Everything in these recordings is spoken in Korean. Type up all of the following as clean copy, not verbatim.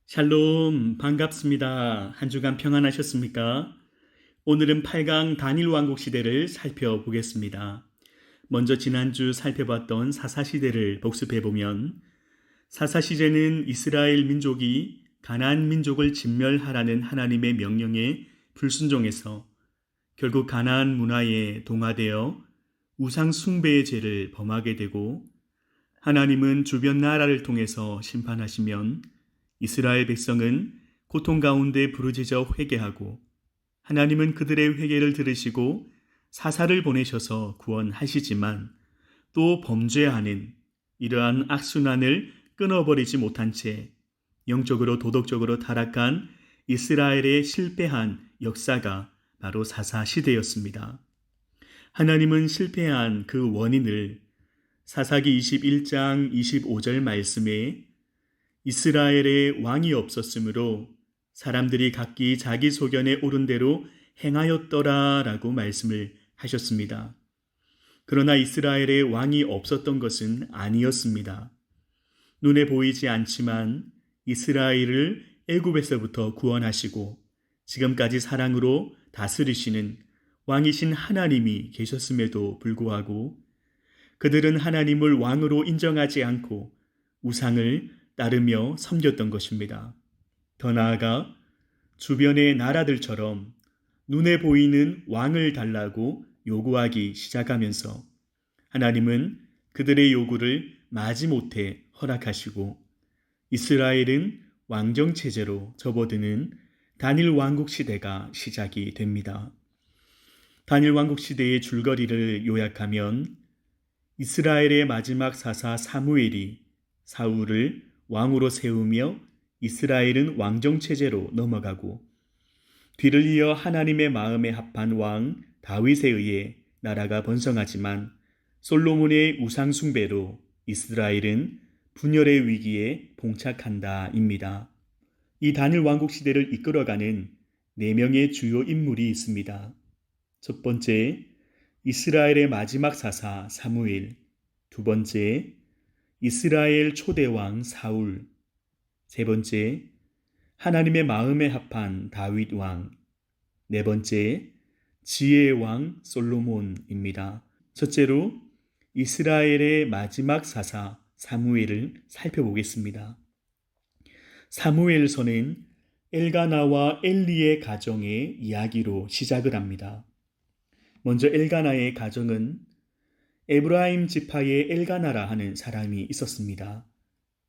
샬롬, 반갑습니다. 한 주간 평안하셨습니까? 오늘은 8강 단일 왕국 시대를 살펴보겠습니다. 먼저 지난주 살펴봤던 사사시대를 복습해보면 사사시대는 이스라엘 민족이 가나안 민족을 진멸하라는 하나님의 명령에 불순종해서 결국 가나안 문화에 동화되어 우상 숭배의 죄를 범하게 되고 하나님은 주변 나라를 통해서 심판하시면 이스라엘 백성은 고통 가운데 부르짖어 회개하고 하나님은 그들의 회개를 들으시고 사사를 보내셔서 구원하시지만 또 범죄하는 이러한 악순환을 끊어버리지 못한 채 영적으로 도덕적으로 타락한 이스라엘의 실패한 역사가 바로 사사 시대였습니다. 하나님은 실패한 그 원인을 사사기 21장 25절 말씀에 이스라엘에 왕이 없었으므로 사람들이 각기 자기 소견에 옳은 대로 행하였더라 라고 말씀을 하셨습니다. 그러나 이스라엘에 왕이 없었던 것은 아니었습니다. 눈에 보이지 않지만 이스라엘을 애굽에서부터 구원하시고 지금까지 사랑으로 다스리시는 왕이신 하나님이 계셨음에도 불구하고 그들은 하나님을 왕으로 인정하지 않고 우상을 따르며 섬겼던 것입니다. 더 나아가 주변의 나라들처럼 눈에 보이는 왕을 달라고 요구하기 시작하면서 하나님은 그들의 요구를 마지못해 허락하시고 이스라엘은 왕정체제로 접어드는 단일 왕국 시대가 시작이 됩니다. 단일 왕국 시대의 줄거리를 요약하면 이스라엘의 마지막 사사 사무엘이 사울을 왕으로 세우며 이스라엘은 왕정체제로 넘어가고 뒤를 이어 하나님의 마음에 합한 왕 다윗에 의해 나라가 번성하지만 솔로몬의 우상숭배로 이스라엘은 분열의 위기에 봉착한다입니다. 이 단일 왕국 시대를 이끌어가는 4명의 주요 인물이 있습니다. 첫 번째, 이스라엘의 마지막 사사 사무엘. 두 번째, 이스라엘 초대왕 사울. 세 번째, 하나님의 마음에 합한 다윗 왕. 네 번째, 지혜의 왕 솔로몬입니다. 첫째로 이스라엘의 마지막 사사 사무엘을 살펴보겠습니다. 사무엘서는 엘가나와 엘리의 가정의 이야기로 시작을 합니다. 먼저 엘가나의 가정은 에브라임 지파의 엘가나라 하는 사람이 있었습니다.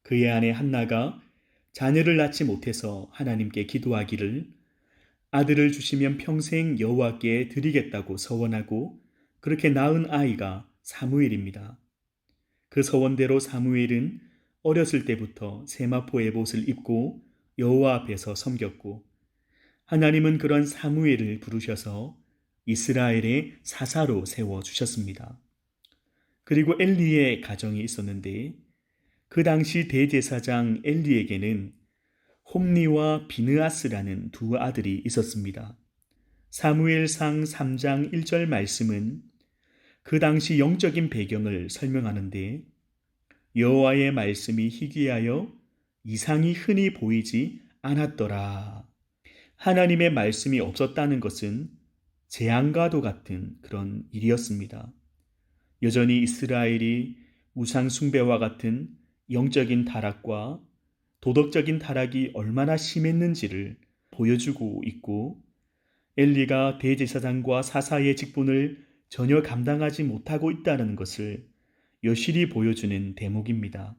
그의 아내 한나가 자녀를 낳지 못해서 하나님께 기도하기를 아들을 주시면 평생 여호와께 드리겠다고 서원하고 그렇게 낳은 아이가 사무엘입니다. 그 서원대로 사무엘은 어렸을 때부터 세마포 에봇을 입고 여호와 앞에서 섬겼고 하나님은 그런 사무엘을 부르셔서 이스라엘의 사사로 세워주셨습니다. 그리고 엘리의 가정이 있었는데 그 당시 대제사장 엘리에게는 홈니와 비느아스라는 두 아들이 있었습니다. 사무엘상 3장 1절 말씀은 그 당시 영적인 배경을 설명하는데 여호와의 말씀이 희귀하여 이상이 흔히 보이지 않았더라. 하나님의 말씀이 없었다는 것은 재앙과도 같은 그런 일이었습니다. 여전히 이스라엘이 우상 숭배와 같은 영적인 타락과 도덕적인 타락이 얼마나 심했는지를 보여주고 있고 엘리가 대제사장과 사사의 직분을 전혀 감당하지 못하고 있다는 것을 여실히 보여주는 대목입니다.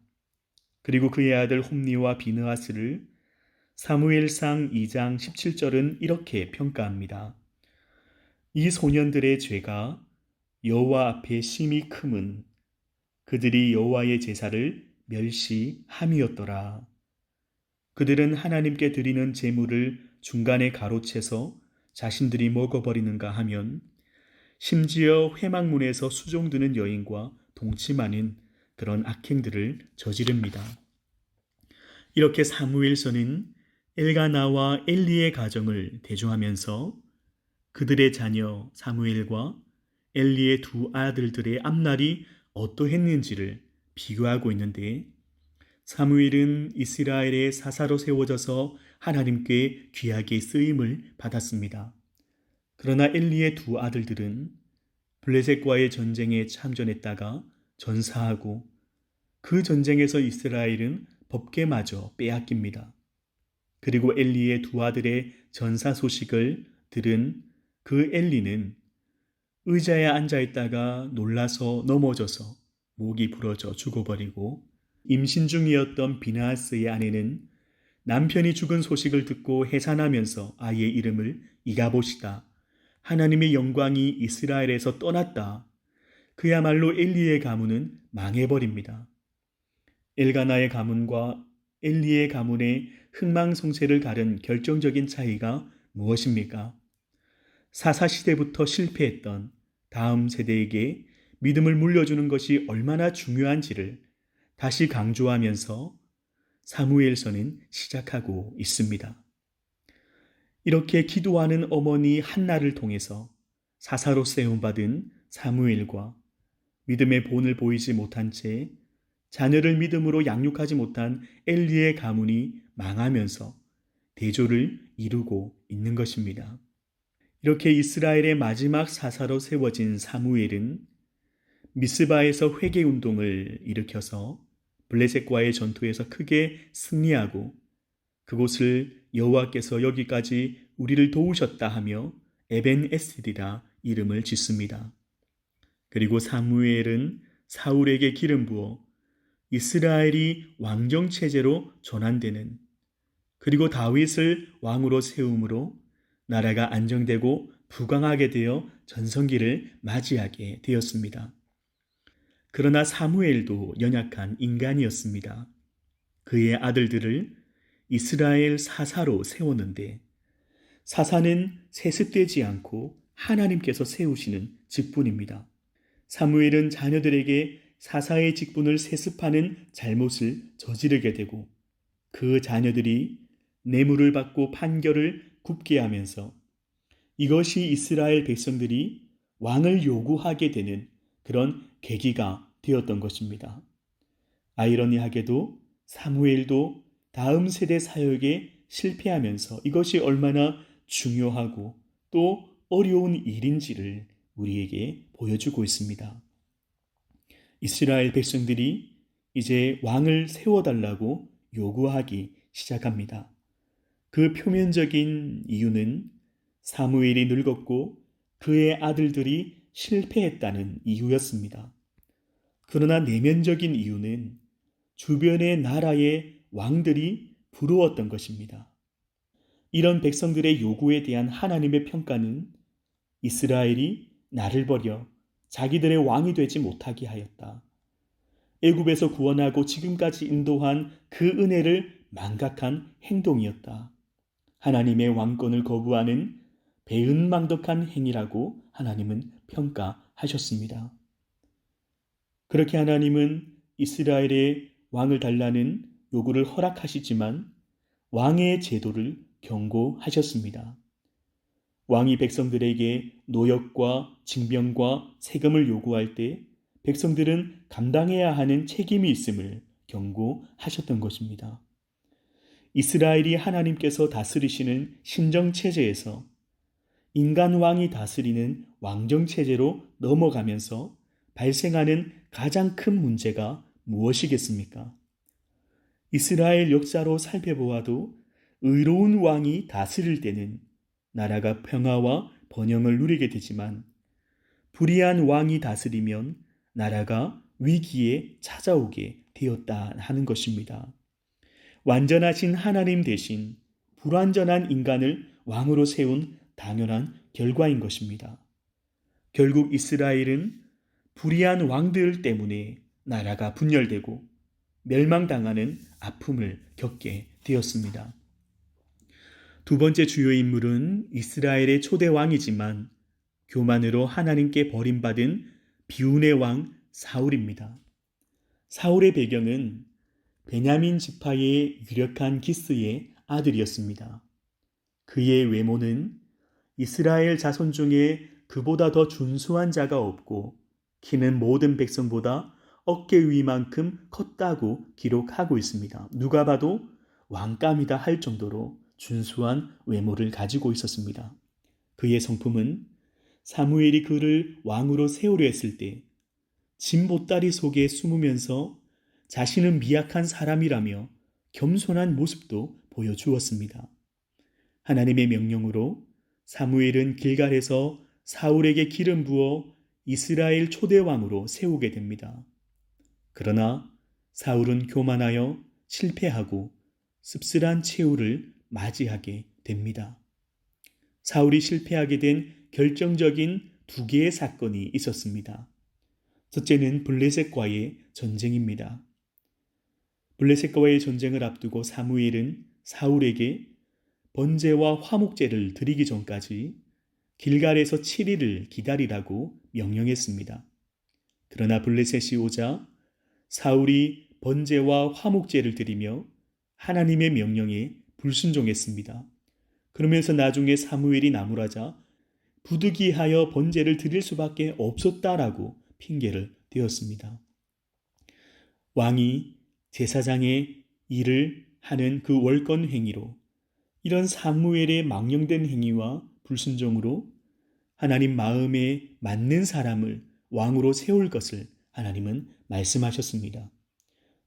그리고 그의 아들 홈니와 비느하스를 사무엘상 2장 17절은 이렇게 평가합니다. 이 소년들의 죄가 여호와 앞에 심히 크면 그들이 여호와의 제사를 멸시함이었더라. 그들은 하나님께 드리는 제물을 중간에 가로채서 자신들이 먹어버리는가 하면 심지어 회막문에서 수종드는 여인과 동침하는 그런 악행들을 저지릅니다. 이렇게 사무엘서는 엘가나와 엘리의 가정을 대조하면서 그들의 자녀 사무엘과 엘리의 두 아들들의 앞날이 어떠했는지를 비교하고 있는데 사무엘은 이스라엘의 사사로 세워져서 하나님께 귀하게 쓰임을 받았습니다. 그러나 엘리의 두 아들들은 블레셋과의 전쟁에 참전했다가 전사하고 그 전쟁에서 이스라엘은 법궤마저 빼앗깁니다. 그리고 엘리의 두 아들의 전사 소식을 들은 그 엘리는 의자에 앉아있다가 놀라서 넘어져서 목이 부러져 죽어버리고 임신 중이었던 비나하스의 아내는 남편이 죽은 소식을 듣고 해산하면서 아이의 이름을 이가봇이다. 하나님의 영광이 이스라엘에서 떠났다. 그야말로 엘리의 가문은 망해버립니다. 엘가나의 가문과 엘리의 가문의 흥망성쇠를 가른 결정적인 차이가 무엇입니까? 사사시대부터 실패했던 다음 세대에게 믿음을 물려주는 것이 얼마나 중요한지를 다시 강조하면서 사무엘서는 시작하고 있습니다. 이렇게 기도하는 어머니 한나를 통해서 사사로 세움받은 사무엘과 믿음의 본을 보이지 못한 채 자녀를 믿음으로 양육하지 못한 엘리의 가문이 망하면서 대조를 이루고 있는 것입니다. 이렇게 이스라엘의 마지막 사사로 세워진 사무엘은 미스바에서 회개운동을 일으켜서 블레셋과의 전투에서 크게 승리하고 그곳을 여호와께서 여기까지 우리를 도우셨다 하며 에벤 에셀이라 이름을 짓습니다. 그리고 사무엘은 사울에게 기름 부어 이스라엘이 왕정 체제로 전환되는 그리고 다윗을 왕으로 세움으로 나라가 안정되고 부강하게 되어 전성기를 맞이하게 되었습니다. 그러나 사무엘도 연약한 인간이었습니다. 그의 아들들을 이스라엘 사사로 세웠는데 사사는 세습되지 않고 하나님께서 세우시는 직분입니다. 사무엘은 자녀들에게 사사의 직분을 세습하는 잘못을 저지르게 되고 그 자녀들이 뇌물을 받고 판결을 굽게 하면서 이것이 이스라엘 백성들이 왕을 요구하게 되는 그런 계기가 되었던 것입니다. 아이러니하게도 사무엘도 다음 세대 사역에 실패하면서 이것이 얼마나 중요하고 또 어려운 일인지를 우리에게 보여주고 있습니다. 이스라엘 백성들이 이제 왕을 세워달라고 요구하기 시작합니다. 그 표면적인 이유는 사무엘이 늙었고 그의 아들들이 실패했다는 이유였습니다. 그러나 내면적인 이유는 주변의 나라의 왕들이 부러웠던 것입니다. 이런 백성들의 요구에 대한 하나님의 평가는 이스라엘이 나를 버려 자기들의 왕이 되지 못하게 하였다. 애굽에서 구원하고 지금까지 인도한 그 은혜를 망각한 행동이었다. 하나님의 왕권을 거부하는 배은망덕한 행위라고 하나님은 평가하셨습니다. 그렇게 하나님은 이스라엘의 왕을 달라는 요구를 허락하시지만 왕의 제도를 경고하셨습니다. 왕이 백성들에게 노역과 징병과 세금을 요구할 때 백성들은 감당해야 하는 책임이 있음을 경고하셨던 것입니다. 이스라엘이 하나님께서 다스리시는 신정체제에서 인간 왕이 다스리는 왕정체제로 넘어가면서 발생하는 가장 큰 문제가 무엇이겠습니까? 이스라엘 역사로 살펴보아도 의로운 왕이 다스릴 때는 나라가 평화와 번영을 누리게 되지만 불의한 왕이 다스리면 나라가 위기에 찾아오게 되었다 하는 것입니다. 완전하신 하나님 대신 불완전한 인간을 왕으로 세운 당연한 결과인 것입니다. 결국 이스라엘은 불의한 왕들 때문에 나라가 분열되고 멸망당하는 아픔을 겪게 되었습니다. 두 번째 주요 인물은 이스라엘의 초대 왕이지만 교만으로 하나님께 버림받은 비운의 왕 사울입니다. 사울의 배경은 베냐민 지파의 유력한 기스의 아들이었습니다. 그의 외모는 이스라엘 자손 중에 그보다 더 준수한 자가 없고 키는 모든 백성보다 어깨 위만큼 컸다고 기록하고 있습니다. 누가 봐도 왕감이다 할 정도로 준수한 외모를 가지고 있었습니다. 그의 성품은 사무엘이 그를 왕으로 세우려 했을 때 짐 보따리 속에 숨으면서 자신은 미약한 사람이라며 겸손한 모습도 보여주었습니다. 하나님의 명령으로 사무엘은 길갈에서 사울에게 기름 부어 이스라엘 초대왕으로 세우게 됩니다. 그러나 사울은 교만하여 실패하고 씁쓸한 최후를 맞이하게 됩니다. 사울이 실패하게 된 결정적인 두 개의 사건이 있었습니다. 첫째는 블레셋과의 전쟁입니다. 블레셋과의 전쟁을 앞두고 사무엘은 사울에게 번제와 화목제를 드리기 전까지 길갈에서 7일을 기다리라고 명령했습니다. 그러나 블레셋이 오자 사울이 번제와 화목제를 드리며 하나님의 명령에 불순종했습니다. 그러면서 나중에 사무엘이 나무라자 부득이하여 번제를 드릴 수밖에 없었다라고 핑계를 대었습니다. 왕이 제사장의 일을 하는 그 월권 행위로 이런 사무엘의 망령된 행위와 불순종으로 하나님 마음에 맞는 사람을 왕으로 세울 것을 하나님은 말씀하셨습니다.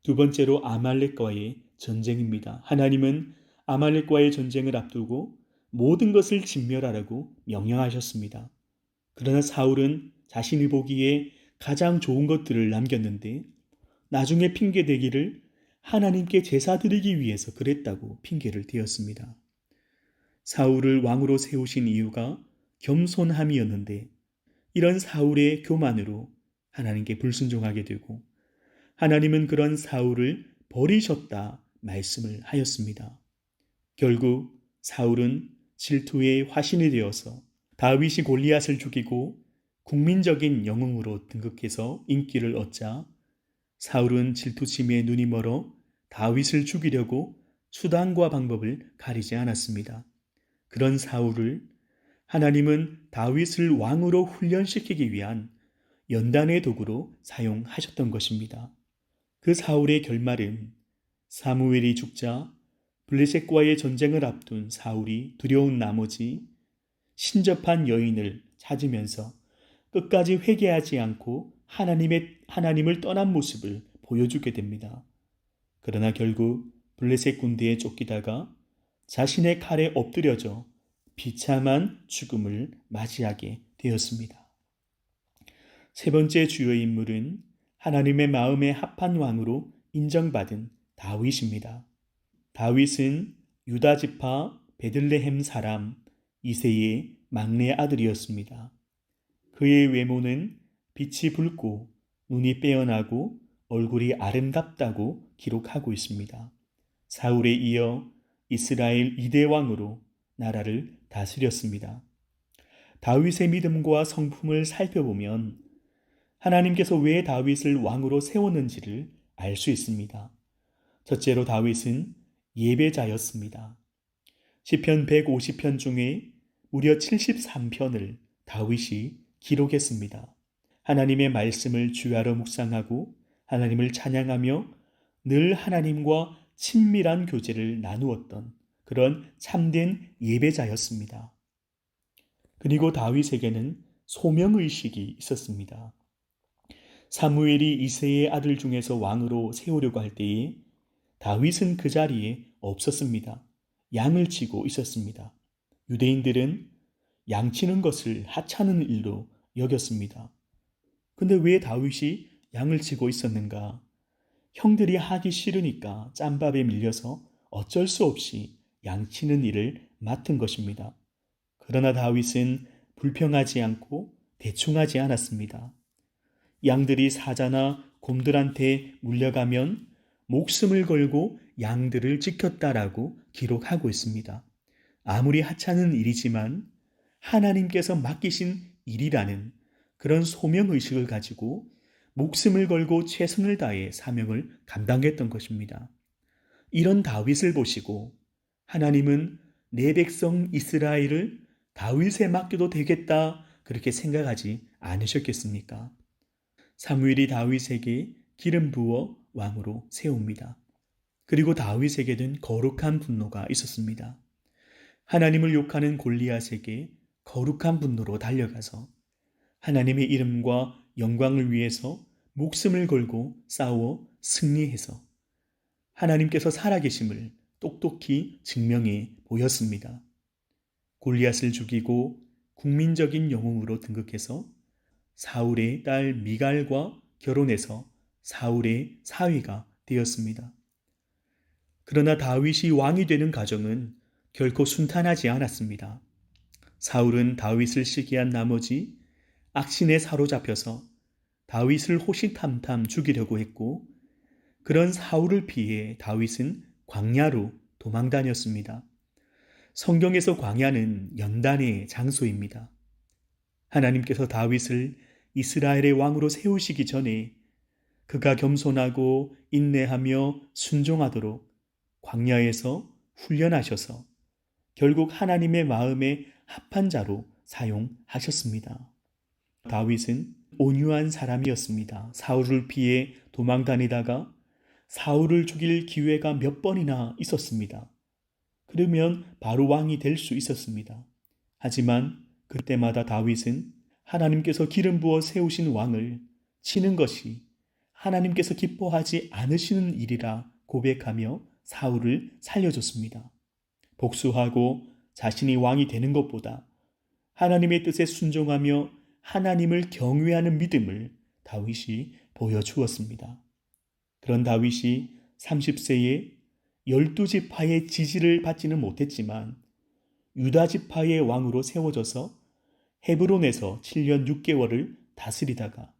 두 번째로 아말렉과의 전쟁입니다. 하나님은 아말렉과의 전쟁을 앞두고 모든 것을 진멸하라고 명령하셨습니다. 그러나 사울은 자신이 보기에 가장 좋은 것들을 남겼는데 나중에 핑계대기를 하나님께 제사 드리기 위해서 그랬다고 핑계를 대었습니다. 사울을 왕으로 세우신 이유가 겸손함이었는데 이런 사울의 교만으로 하나님께 불순종하게 되고 하나님은 그런 사울을 버리셨다 말씀을 하였습니다. 결국 사울은 질투의 화신이 되어서 다윗이 골리앗을 죽이고 국민적인 영웅으로 등극해서 인기를 얻자 사울은 질투심에 눈이 멀어 다윗을 죽이려고 수단과 방법을 가리지 않았습니다. 그런 사울을 하나님은 다윗을 왕으로 훈련시키기 위한 연단의 도구로 사용하셨던 것입니다. 그 사울의 결말은 사무엘이 죽자 블레셋과의 전쟁을 앞둔 사울이 두려운 나머지 신접한 여인을 찾으면서 끝까지 회개하지 않고 하나님을 떠난 모습을 보여주게 됩니다. 그러나 결국 블레셋 군대에 쫓기다가 자신의 칼에 엎드려져 비참한 죽음을 맞이하게 되었습니다. 세 번째 주요 인물은 하나님의 마음에 합한 왕으로 인정받은 다윗입니다. 다윗은 유다 지파 베들레헴 사람 이새의 막내 아들이었습니다. 그의 외모는 빛이 붉고 눈이 빼어나고 얼굴이 아름답다고 기록하고 있습니다. 사울에 이어 이스라엘 2대 왕으로 나라를 다스렸습니다. 다윗의 믿음과 성품을 살펴보면 하나님께서 왜 다윗을 왕으로 세웠는지를 알 수 있습니다. 첫째로 다윗은 예배자였습니다. 시편 150편 중에 무려 73편을 다윗이 기록했습니다. 하나님의 말씀을 주야로 묵상하고 하나님을 찬양하며 늘 하나님과 친밀한 교제를 나누었던 그런 참된 예배자였습니다. 그리고 다윗에게는 소명의식이 있었습니다. 사무엘이 이새의 아들 중에서 왕으로 세우려고 할 때에 다윗은 그 자리에 없었습니다. 양을 치고 있었습니다. 유대인들은 양치는 것을 하찮은 일로 여겼습니다. 근데 왜 다윗이 양을 치고 있었는가? 형들이 하기 싫으니까 짬밥에 밀려서 어쩔 수 없이 양치는 일을 맡은 것입니다. 그러나 다윗은 불평하지 않고 대충하지 않았습니다. 양들이 사자나 곰들한테 물려가면 목숨을 걸고 양들을 지켰다라고 기록하고 있습니다. 아무리 하찮은 일이지만 하나님께서 맡기신 일이라는 그런 소명의식을 가지고 목숨을 걸고 최선을 다해 사명을 감당했던 것입니다. 이런 다윗을 보시고 하나님은 내 백성 이스라엘을 다윗에 맡겨도 되겠다 그렇게 생각하지 않으셨겠습니까? 사무엘이 다윗에게 기름 부어 왕으로 세웁니다. 그리고 다윗에게는 거룩한 분노가 있었습니다. 하나님을 욕하는 골리앗에게 거룩한 분노로 달려가서 하나님의 이름과 영광을 위해서 목숨을 걸고 싸워 승리해서 하나님께서 살아계심을 똑똑히 증명해 보였습니다. 골리앗을 죽이고 국민적인 영웅으로 등극해서 사울의 딸 미갈과 결혼해서 사울의 사위가 되었습니다. 그러나 다윗이 왕이 되는 과정은 결코 순탄하지 않았습니다. 사울은 다윗을 시기한 나머지 악신에 사로잡혀서 다윗을 호시탐탐 죽이려고 했고, 그런 사울을 피해 다윗은 광야로 도망 다녔습니다. 성경에서 광야는 연단의 장소입니다. 하나님께서 다윗을 이스라엘의 왕으로 세우시기 전에 그가 겸손하고 인내하며 순종하도록 광야에서 훈련하셔서 결국 하나님의 마음에 합한 자로 사용하셨습니다. 다윗은 온유한 사람이었습니다. 사울을 피해 도망 다니다가 사울을 죽일 기회가 몇 번이나 있었습니다. 그러면 바로 왕이 될 수 있었습니다. 하지만 그때마다 다윗은 하나님께서 기름 부어 세우신 왕을 치는 것이 하나님께서 기뻐하지 않으시는 일이라 고백하며 사울을 살려줬습니다. 복수하고 자신이 왕이 되는 것보다 하나님의 뜻에 순종하며 하나님을 경외하는 믿음을 다윗이 보여주었습니다. 그런 다윗이 30세에 12지파의 지지를 받지는 못했지만 유다 지파의 왕으로 세워져서 헤브론에서 7년 6개월을 다스리다가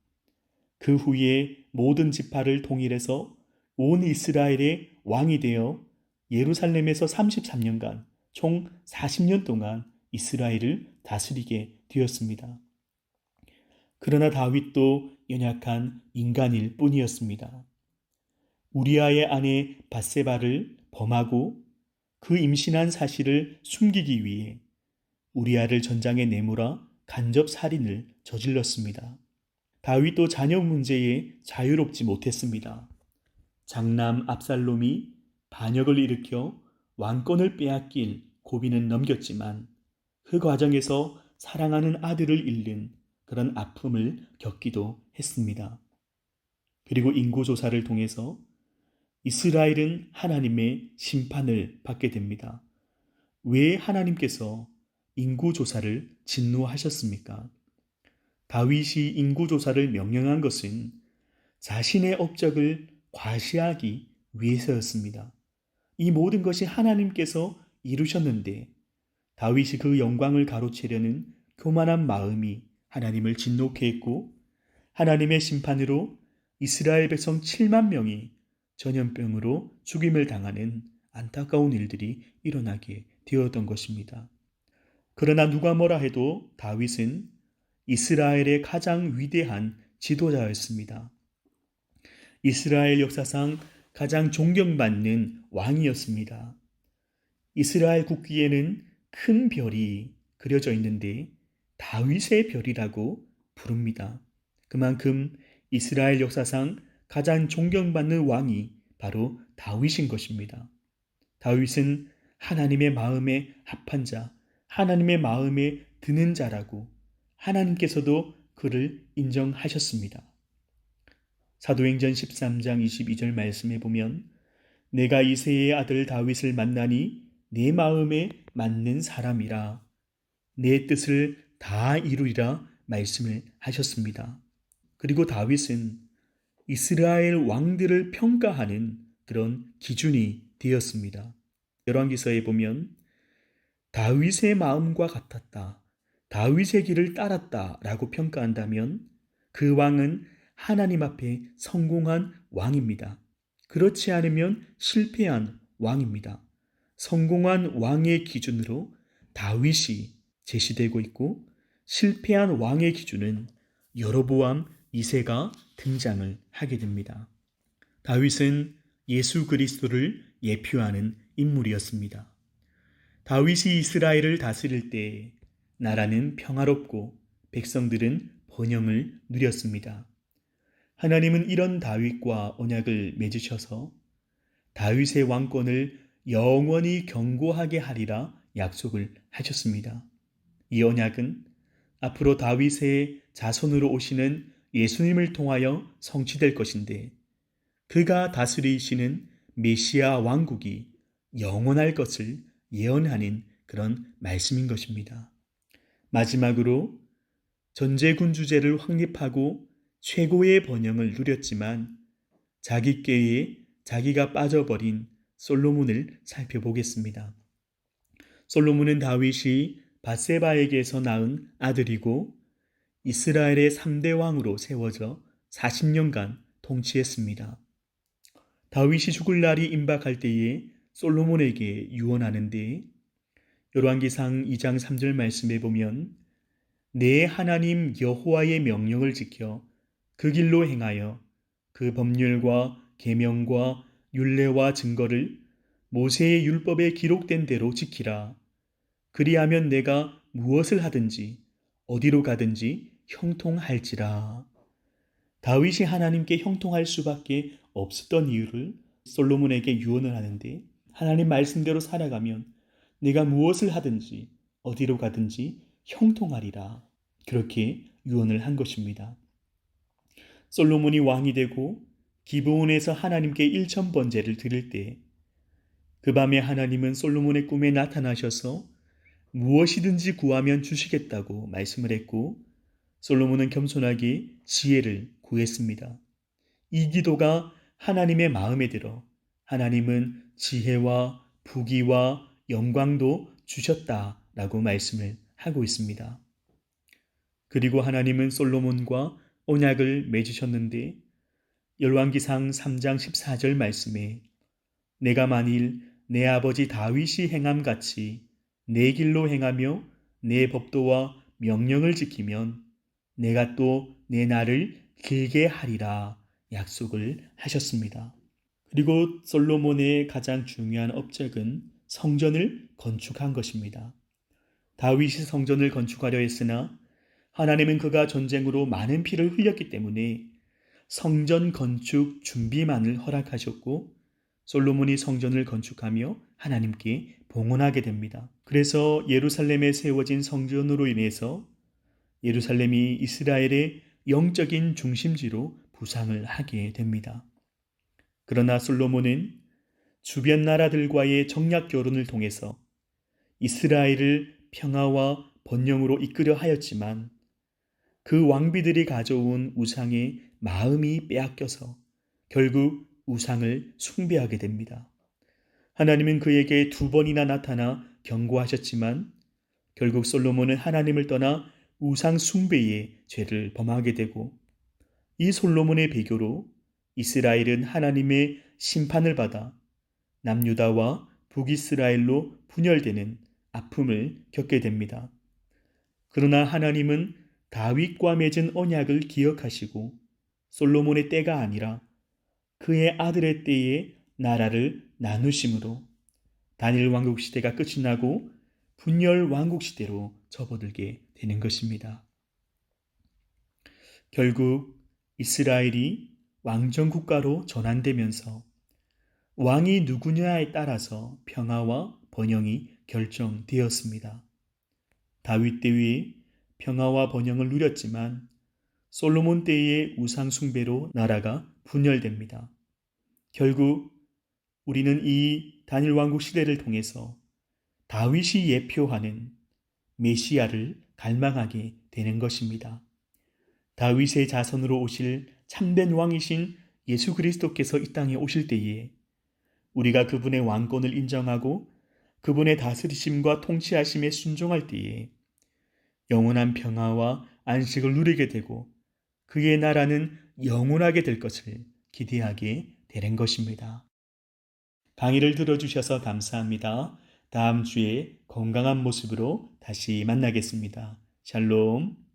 그 후에 모든 지파를 통일해서 온 이스라엘의 왕이 되어 예루살렘에서 33년간 총 40년 동안 이스라엘을 다스리게 되었습니다. 그러나 다윗도 연약한 인간일 뿐이었습니다. 우리아의 아내 밧세바를 범하고 그 임신한 사실을 숨기기 위해 우리아를 전장에 내몰아 간접 살인을 저질렀습니다. 다윗도 자녀 문제에 자유롭지 못했습니다. 장남 압살롬이 반역을 일으켜 왕권을 빼앗길 고비는 넘겼지만 그 과정에서 사랑하는 아들을 잃는 그런 아픔을 겪기도 했습니다. 그리고 인구조사를 통해서 이스라엘은 하나님의 심판을 받게 됩니다. 왜 하나님께서 인구조사를 진노하셨습니까? 다윗이 인구조사를 명령한 것은 자신의 업적을 과시하기 위해서였습니다. 이 모든 것이 하나님께서 이루셨는데 다윗이 그 영광을 가로채려는 교만한 마음이 하나님을 진노케 했고, 하나님의 심판으로 이스라엘 백성 7만 명이 전염병으로 죽임을 당하는 안타까운 일들이 일어나게 되었던 것입니다. 그러나 누가 뭐라 해도 다윗은 이스라엘의 가장 위대한 지도자였습니다. 이스라엘 역사상 가장 존경받는 왕이었습니다. 이스라엘 국기에는 큰 별이 그려져 있는데 다윗의 별이라고 부릅니다. 그만큼 이스라엘 역사상 가장 존경받는 왕이 바로 다윗인 것입니다. 다윗은 하나님의 마음에 합한 자, 하나님의 마음에 드는 자라고 하나님께서도 그를 인정하셨습니다. 사도행전 13장 22절 말씀에 보면 내가 이새의 아들 다윗을 만나니 내 마음에 맞는 사람이라 내 뜻을 다 이루리라 말씀을 하셨습니다. 그리고 다윗은 이스라엘 왕들을 평가하는 그런 기준이 되었습니다. 열왕기서에 보면 다윗의 마음과 같았다, 다윗의 길을 따랐다 라고 평가한다면 그 왕은 하나님 앞에 성공한 왕입니다. 그렇지 않으면 실패한 왕입니다. 성공한 왕의 기준으로 다윗이 제시되고 있고 실패한 왕의 기준은 여로보암 2세가 등장을 하게 됩니다. 다윗은 예수 그리스도를 예표하는 인물이었습니다. 다윗이 이스라엘을 다스릴 때 나라는 평화롭고 백성들은 번영을 누렸습니다. 하나님은 이런 다윗과 언약을 맺으셔서 다윗의 왕권을 영원히 견고하게 하리라 약속을 하셨습니다. 이 언약은 앞으로 다윗의 자손으로 오시는 예수님을 통하여 성취될 것인데, 그가 다스리시는 메시아 왕국이 영원할 것을 예언하는 그런 말씀인 것입니다. 마지막으로 전제군 주제를 확립하고 최고의 번영을 누렸지만 자기 꾀에 자기가 빠져버린 솔로몬을 살펴보겠습니다. 솔로몬은 다윗이 밧세바에게서 낳은 아들이고 이스라엘의 3대 왕으로 세워져 40년간 통치했습니다. 다윗이 죽을 날이 임박할 때에 솔로몬에게 유언하는데, 열왕기상 2장 3절 말씀에 보면 내 하나님 여호와의 명령을 지켜 그 길로 행하여 그 법률과 계명과 율례와 증거를 모세의 율법에 기록된 대로 지키라. 그리하면 내가 무엇을 하든지 어디로 가든지 형통할지라. 다윗이 하나님께 형통할 수밖에 없었던 이유를 솔로몬에게 유언을 하는데, 하나님 말씀대로 살아가면 내가 무엇을 하든지 어디로 가든지 형통하리라. 그렇게 유언을 한 것입니다. 솔로몬이 왕이 되고 기브온에서 하나님께 일천번제를 드릴 때, 그 밤에 하나님은 솔로몬의 꿈에 나타나셔서 무엇이든지 구하면 주시겠다고 말씀을 했고, 솔로몬은 겸손하게 지혜를 구했습니다. 이 기도가 하나님의 마음에 들어 하나님은 지혜와 부귀와 영광도 주셨다라고 말씀을 하고 있습니다. 그리고 하나님은 솔로몬과 언약을 맺으셨는데, 열왕기상 3장 14절 말씀에 내가 만일 내 아버지 다윗이 행함같이 내 길로 행하며 내 법도와 명령을 지키면 내가 또 내 날을 길게 하리라 약속을 하셨습니다. 그리고 솔로몬의 가장 중요한 업적은 성전을 건축한 것입니다. 다윗이 성전을 건축하려 했으나 하나님은 그가 전쟁으로 많은 피를 흘렸기 때문에 성전 건축 준비만을 허락하셨고, 솔로몬이 성전을 건축하며 하나님께 봉헌하게 됩니다. 그래서 예루살렘에 세워진 성전으로 인해서 예루살렘이 이스라엘의 영적인 중심지로 부상을 하게 됩니다. 그러나 솔로몬은 주변 나라들과의 정략 결혼을 통해서 이스라엘을 평화와 번영으로 이끌려 하였지만, 그 왕비들이 가져온 우상에 마음이 빼앗겨서 결국 우상을 숭배하게 됩니다. 하나님은 그에게 2번이나 나타나 경고하셨지만 결국 솔로몬은 하나님을 떠나 우상 숭배의 죄를 범하게 되고, 이 솔로몬의 배교로 이스라엘은 하나님의 심판을 받아 남유다와 북이스라엘로 분열되는 아픔을 겪게 됩니다. 그러나 하나님은 다윗과 맺은 언약을 기억하시고 솔로몬의 때가 아니라 그의 아들의 때에 나라를 나누심으로 다니엘 왕국 시대가 끝이 나고 분열 왕국 시대로 접어들게 되는 것입니다. 결국 이스라엘이 왕정 국가로 전환되면서 왕이 누구냐에 따라서 평화와 번영이 결정되었습니다. 다윗 때에 평화와 번영을 누렸지만 솔로몬 때의 우상 숭배로 나라가 분열됩니다. 결국 우리는 이 다니엘 왕국 시대를 통해서 다윗이 예표하는 메시아를 갈망하게 되는 것입니다. 다윗의 자손으로 오실 참된 왕이신 예수 그리스도께서 이 땅에 오실 때에 우리가 그분의 왕권을 인정하고 그분의 다스리심과 통치하심에 순종할 때에 영원한 평화와 안식을 누리게 되고 그의 나라는 영원하게 될 것을 기대하게 되는 것입니다. 강의를 들어주셔서 감사합니다. 다음 주에 건강한 모습으로 다시 만나겠습니다. 샬롬.